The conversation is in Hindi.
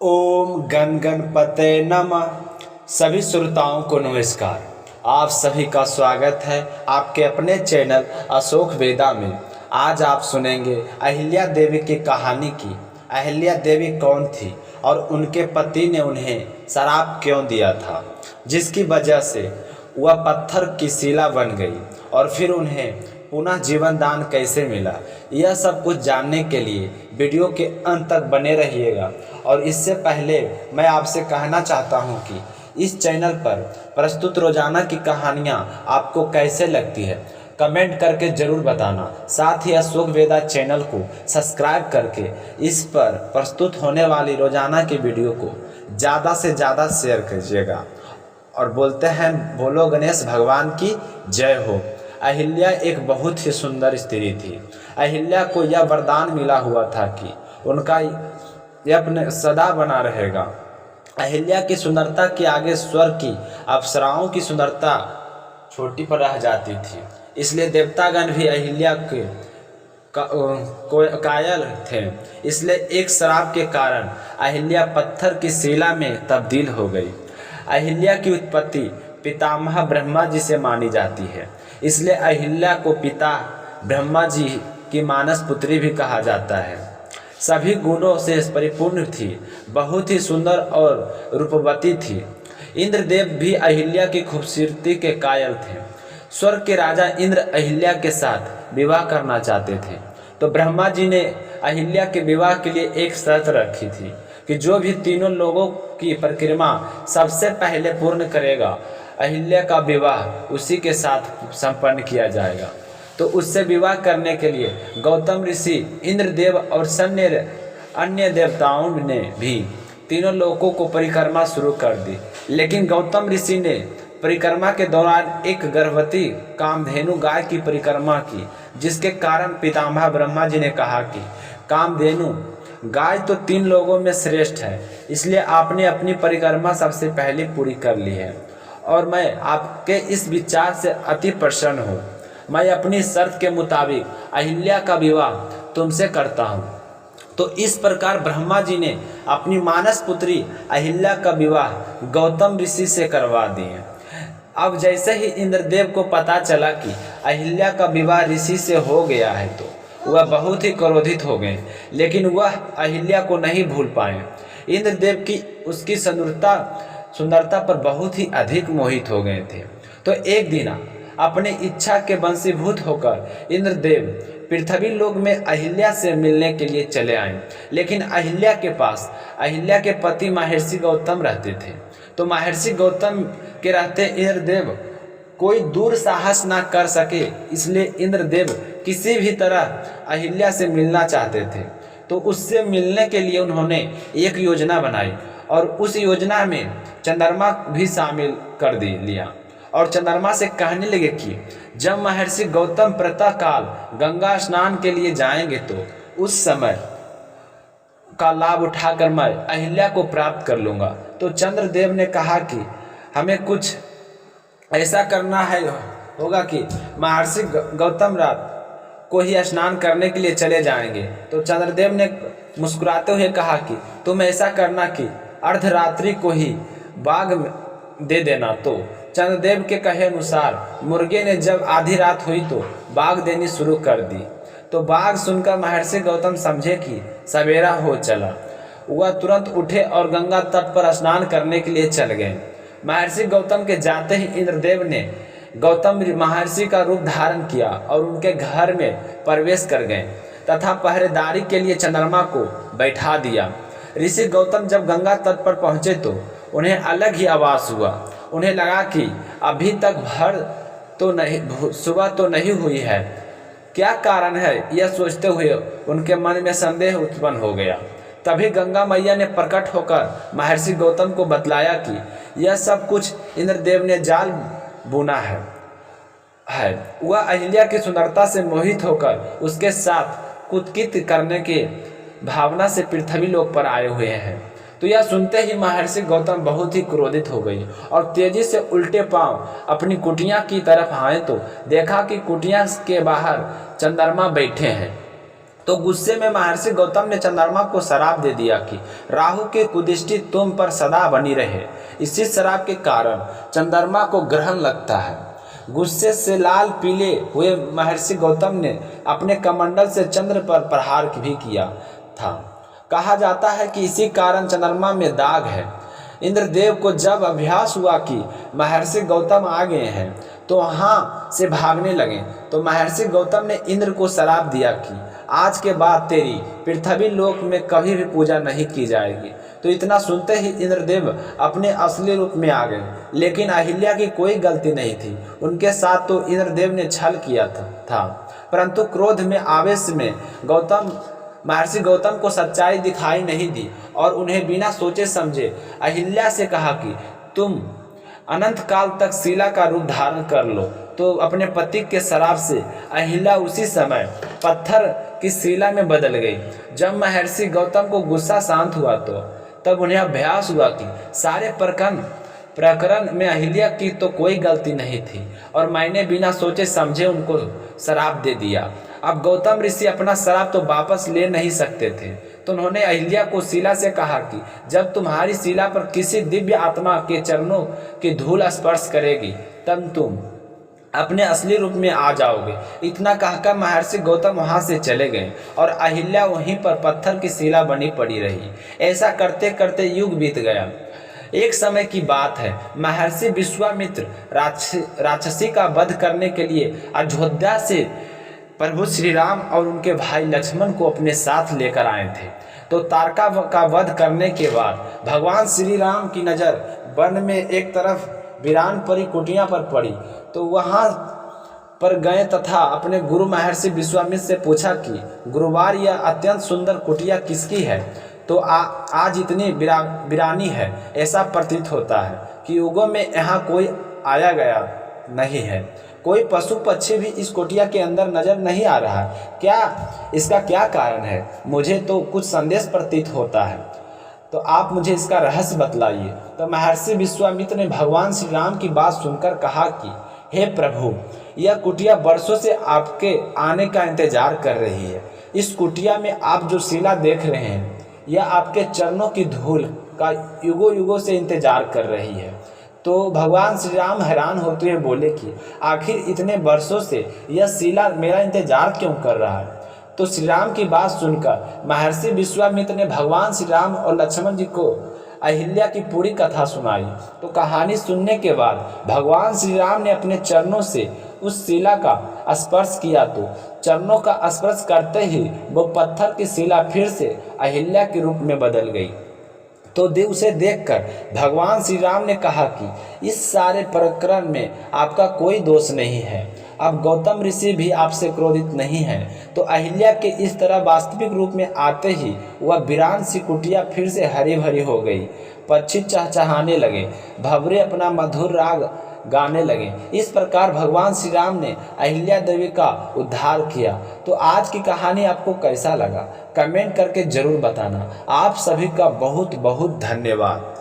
ओम गण गणपते नमः। सभी श्रोताओं को नमस्कार। आप सभी का स्वागत है आपके अपने चैनल अशोक वेदा में। आज आप सुनेंगे अहिल्या देवी की कहानी की। अहिल्या देवी कौन थी और उनके पति ने उन्हें श्राप क्यों दिया था, जिसकी वजह से वह पत्थर की शिला बन गई और फिर उन्हें पुनः जीवन दान कैसे मिला। यह सब कुछ जानने के लिए वीडियो के अंत तक बने रहिएगा। और इससे पहले मैं आपसे कहना चाहता हूं कि इस चैनल पर प्रस्तुत रोजाना की कहानियां आपको कैसे लगती है, कमेंट करके ज़रूर बताना। साथ ही अशोक वेदा चैनल को सब्सक्राइब करके इस पर प्रस्तुत होने वाली रोजाना की वीडियो को ज़्यादा से ज़्यादा शेयर कीजिएगा। और बोलते हैं बोलो गणेश भगवान की जय हो। अहिल्या एक बहुत ही सुंदर स्त्री थी। अहिल्या को यह वरदान मिला हुआ था कि उनका यज्ञ सदा बना रहेगा। अहिल्या की सुंदरता के आगे स्वर्ग की अप्सराओं की सुंदरता छोटी पर रह जाती थी। इसलिए देवतागण भी अहिल्या के कायल थे। इसलिए एक श्राप के कारण अहिल्या पत्थर की शिला में तब्दील हो गई। अहिल्या की उत्पत्ति पितामह ब्रह्मा जी से मानी जाती है। इसलिए अहिल्या को पिता ब्रह्मा जी की मानस पुत्री भी कहा जाता है। सभी गुणों से परिपूर्ण थी, बहुत ही सुंदर और रूपवती थी। इंद्रदेव भी अहिल्या की खूबसूरती के कायल थे। स्वर्ग के राजा इंद्र अहिल्या के साथ विवाह करना चाहते थे, तो ब्रह्मा जी ने अहिल्या के विवाह के लिए एक शर्त रखी थी कि जो भी तीनों लोगों की परिक्रमा सबसे पहले पूर्ण करेगा, अहिल्या का विवाह उसी के साथ संपन्न किया जाएगा। तो उससे विवाह करने के लिए गौतम ऋषि, इंद्रदेव और अन्य देवताओं ने भी तीनों लोगों को परिक्रमा शुरू कर दी। लेकिन गौतम ऋषि ने परिक्रमा के दौरान एक गर्भवती कामधेनु गाय की परिक्रमा की, जिसके कारण पितामह ब्रह्मा जी ने कहा कि कामधेनु गाय तो 3 लोगों में श्रेष्ठ है, इसलिए आपने अपनी परिक्रमा सबसे पहले पूरी कर ली है और मैं आपके इस विचार से अति प्रसन्न हूँ। मैं अपनी शर्त के मुताबिक अहिल्या का विवाह तुमसे करता हूँ। तो इस प्रकार ब्रह्मा जी ने अपनी मानस पुत्री अहिल्या का विवाह गौतम ऋषि से करवा दिए। अब जैसे ही इंद्रदेव को पता चला कि अहिल्या का विवाह ऋषि से हो गया है, तो वह बहुत ही क्रोधित हो गए, लेकिन वह अहिल्या को नहीं भूल पाए। इंद्रदेव की उसकी सुंदरता पर बहुत ही अधिक मोहित हो गए थे। तो एक दिन अपने इच्छा के वशीभूत होकर इंद्रदेव पृथ्वी लोक में अहिल्या से मिलने के लिए चले आए। लेकिन अहिल्या के पास अहिल्या के पति महर्षि गौतम रहते थे। तो महर्षि गौतम के रहते इंद्रदेव कोई दूर साहस ना कर सके, इसलिए इंद्रदेव किसी भी तरह अहिल्या से मिलना चाहते थे। तो उससे मिलने के लिए उन्होंने एक योजना बनाई और उस योजना में चंद्रमा भी शामिल कर लिया और चंद्रमा से कहने लगे कि जब महर्षि गौतम प्रातः काल गंगा स्नान के लिए जाएंगे, तो उस समय का लाभ उठाकर मैं अहिल्या को प्राप्त कर लूँगा। तो चंद्रदेव ने कहा कि हमें कुछ ऐसा करना होगा कि महर्षि गौतम रात को ही स्नान करने के लिए चले जाएंगे। तो चंद्रदेव ने मुस्कुराते हुए कहा कि तुम ऐसा करना कि अर्धरात्रि को ही बाघ दे देना। तो चंद्रदेव के कहे अनुसार मुर्गे ने जब आधी रात हुई तो बाघ देनी शुरू कर दी। तो बाघ सुनकर महर्षि गौतम समझे कि सवेरा हो चला। वह तुरंत उठे और गंगा तट पर स्नान करने के लिए चल गए। महर्षि गौतम के जाते ही इंद्रदेव ने गौतम महर्षि का रूप धारण किया और उनके घर में प्रवेश कर गए तथा पहरेदारी के लिए चंद्रमा को बैठा दिया। ऋषि गौतम जब गंगा तट पर पहुँचे तो उन्हें अलग ही आभास हुआ। उन्हें लगा कि अभी तक सुबह तो नहीं हुई है, क्या कारण है। यह सोचते हुए उनके मन में संदेह उत्पन्न हो गया। तभी गंगा मैया ने प्रकट होकर महर्षि गौतम को बतलाया कि यह सब कुछ इंद्रदेव ने जाल बुना है। वह अहिल्या की सुंदरता से मोहित होकर उसके साथ कुत्कित करने के भावना से पृथ्वी लोक पर आए हुए हैं। तो यह सुनते ही महर्षि गौतम बहुत ही क्रोधित हो गई और तेजी से उल्टे पांव अपनी कुटिया की तरफ आए तो देखा कि कुटिया के बाहर चंद्रमा बैठे हैं। तो गुस्से में महर्षि गौतम ने चंद्रमा को श्राप दे दिया कि राहु की कुदृष्टि तुम पर सदा बनी रहे। इसी श्राप के कारण चंद्रमा को ग्रहण लगता है। गुस्से से लाल पीले हुए महर्षि गौतम ने अपने कमंडल से चंद्र पर प्रहार भी किया था। कहा जाता है कि इसी कारण चंद्रमा में दाग है। इंद्रदेव को जब अभ्यास हुआ कि महर्षि गौतम आ गए हैं तो वहाँ से भागने लगे, तो महर्षि गौतम ने इंद्र को श्राप दिया कि आज के बाद तेरी पृथ्वी लोक में कभी भी पूजा नहीं की जाएगी। तो इतना सुनते ही इंद्रदेव अपने असली रूप में आ गए, लेकिन अहिल्या की कोई गलती नहीं थी। उनके साथ तो इंद्रदेव ने छल किया था, परंतु क्रोध में आवेश में महर्षि गौतम को सच्चाई दिखाई नहीं दी और उन्हें बिना सोचे समझे अहिल्या से कहा कि तुम अनंत काल तक शिला का रूप धारण कर लो। तो अपने पति के श्राप से अहिल्या उसी समय पत्थर की शिला में बदल गई। जब महर्षि गौतम को गुस्सा शांत हुआ तो तब उन्हें अभ्यास हुआ कि सारे प्रकरण में अहिल्या की तो कोई गलती नहीं थी और मैंने बिना सोचे समझे उनको श्राप दे दिया। अब गौतम ऋषि अपना श्राप तो वापस ले नहीं सकते थे, तो उन्होंने अहिल्या को शिला से कहा कि जब तुम्हारी शिला पर किसी दिव्य आत्मा के चरणों की धूल स्पर्श करेगी तब तुम अपने असली रूप में आ जाओगे। इतना कहकर महर्षि गौतम वहां से चले गए और अहिल्या वहीं पर पत्थर की शिला बनी पड़ी रही। ऐसा करते करते युग बीत गया। एक समय की बात है, महर्षि विश्वामित्र राक्षसी का वध करने के लिए अयोध्या से प्रभु श्री राम और उनके भाई लक्ष्मण को अपने साथ लेकर आए थे। तो तारका का वध करने के बाद भगवान श्री राम की नज़र वन में एक तरफ वीरान परी कुटिया पर पड़ी, तो वहाँ पर गए तथा अपने गुरु महर्षि विश्वामित्र से पूछा कि गुरुवार यह अत्यंत सुंदर कुटिया किसकी है। तो आज इतनी वीरानी है, ऐसा प्रतीत होता है कि युगों में यहाँ कोई आया गया नहीं है। कोई पशु पक्षी भी इस कुटिया के अंदर नजर नहीं आ रहा। इसका क्या कारण है? मुझे तो कुछ संदेश प्रतीत होता है, तो आप मुझे इसका रहस्य बतलाइए। तो महर्षि विश्वामित्र ने भगवान श्री राम की बात सुनकर कहा कि हे प्रभु, यह कुटिया वर्षों से आपके आने का इंतजार कर रही है। इस कुटिया में आप जो शिला देख रहे हैं, यह आपके चरणों की धूल का युगों युगों से इंतजार कर रही है। तो भगवान श्री राम हैरान होते हुए बोले कि आखिर इतने वर्षों से यह शिला मेरा इंतजार क्यों कर रहा है। तो श्री राम की बात सुनकर महर्षि विश्वामित्र ने भगवान श्री राम और लक्ष्मण जी को अहिल्या की पूरी कथा सुनाई। तो कहानी सुनने के बाद भगवान श्री राम ने अपने चरणों से उस शिला का स्पर्श किया, तो चरणों का स्पर्श करते ही वो पत्थर की शिला फिर से अहिल्या के रूप में बदल गई। तो उसे देखकर भगवान श्री राम ने कहा कि इस सारे प्रकरण में आपका कोई दोष नहीं है। अब गौतम ऋषि भी आपसे क्रोधित नहीं है। तो अहिल्या के इस तरह वास्तविक रूप में आते ही वह वीरान सी कुटिया फिर से हरी भरी हो गई। पक्षी चहचहाने लगे, भंवरे अपना मधुर राग गाने लगे। इस प्रकार भगवान श्री राम ने अहिल्या देवी का उद्धार किया। तो आज की कहानी आपको कैसा लगा, कमेंट करके जरूर बताना। आप सभी का बहुत बहुत धन्यवाद।